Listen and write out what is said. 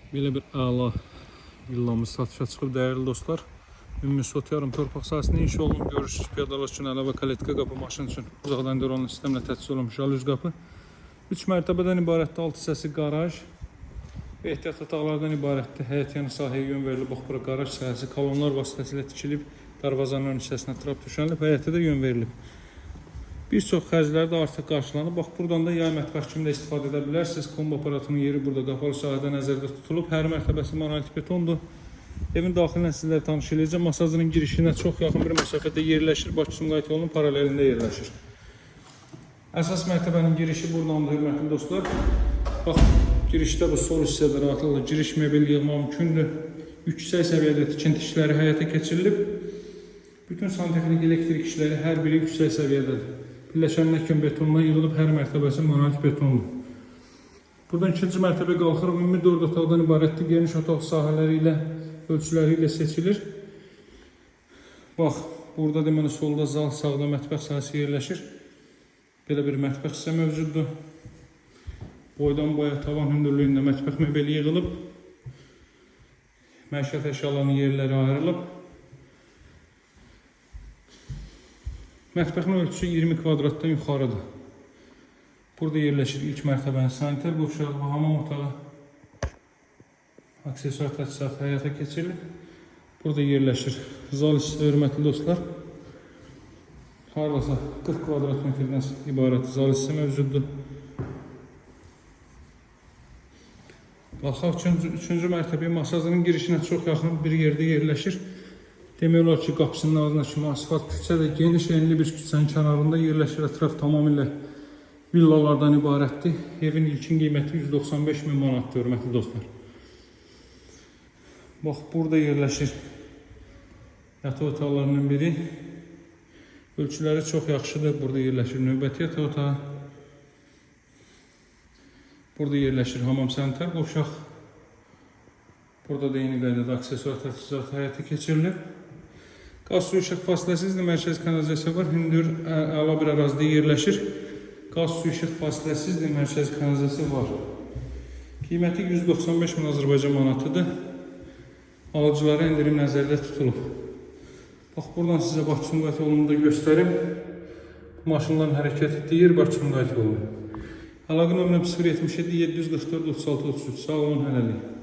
Belə bir əla villamız satışa çıxıb dəyərli dostlar. Ümumi sot yarım torpaq sahəsində inşa olunub. Görürsünüz piyadalar üçün əlavə kaletka qapı, maşın üçün uzaqdan dronlu sistemlə təchiz olunmuş jalüz qapı. 3 mərtəbədən ibarətdir, 6 hissəsi qaraj və ehtiyat otaqlardan ibarətdir. Həyət yanı sahəyə yön verilib. Bax, bura qaraj sahəsi kolonlar vasitəsilə tikilib. Darvazanın ön hissəsinə trap düşənilib, həyətə də yön verilib. Bir çox xərcləri də artıq qarşılanıb. Bax, buradan da yay mətbəx kimi də istifadə edə bilərsiniz. Kombo aparatının yeri burada qapalı sahədə nəzərdə tutulub. Hər mərtəbəsi monolit betondur. Evin daxilinə sizlərə tanış edəcəm. Masajının girişinə çox yaxın bir məsafədə yerləşir. Bakı-Sumqayıt yolunun paralelində yerləşir. Əsas mərtəbənin girişi buradandır, hörmətli dostlar. Bax, girişdə bu sol hissədə rahatlıqla giriş mebel yığma mümkündür. Yüksək səviyyədə tikinti işləri həyata keçirilib. Bütün santexnik elektrik işləri hər biri yüksək səviyyədədir. Birləşənlər kimi betondan yığılıb, hər mərtəbəsi monolit betondur. Buradan ikinci mərtəbə qalxırıq. Ümumi 4 otaqdan ibarətdir. Geniş otaq sahələri ilə, ölçüləri ilə seçilir. Bax, burada deməli solda zal, sağda mətbəx sahəsi yerləşir. Belə bir mətbəx hissə mövcuddur. Boydan boya tavan hündürlüyündə mətbəx mebeli yığılıb. Məişət əşyalarının yerləri ayrılıb. Mətbəxin ölçüsü 20 kvadratdan yuxarıdır. Burada yerləşir ilk mərtəbənin sanitar qovşağı və hamam otağı. Aksesuar təchizat həyata keçirilir. Burada yerləşir zal hissə, hörmətli dostlar. Hardasa 40 kvadrat metrdən ibarət zal hissə mövcuddur. Baxaq, 3-cü mərtəbəyə masajının girişinə çox yaxın bir yerdə yerləşir. Demək olar ki, qapısının ağzına kimi asfalt küçə də geniş enli bir küçənin kənarında yerləşir. Ətraf tamamilə villalardan ibarətdir. Evin ilkin qiyməti 195 min manatdır, hörmətli dostlar. Bax, burada yerləşir yataq otaqlarının biri. Ölçüləri çox yaxşıdır. Burada yerləşir növbəti yataq otağı. Burada yerləşir hamam sanitar qovşaq. Burada da eyni qaydada aksesuar təchizat həyata keçirilir. Qaz suyu işıq fasiləsizdir, mərkəzi kanalizasiya var, hündür, əla bir ərazidə yerləşir. Qaz suyu işıq fasiləsizdir, mərkəzi kanalizasiya var. Qiyməti 195 min Azərbaycan manatıdır. Alıcılara endirim nəzərdə tutulub. Bax, buradan sizə Bakı-Sumqayıt yolunu da göstərim. Maşınların hərəkət etdiyi yer Bakı-Sumqayıt yolu. Əlaqə nömrəm 077 744 36 33. Sağ olun, hələlik.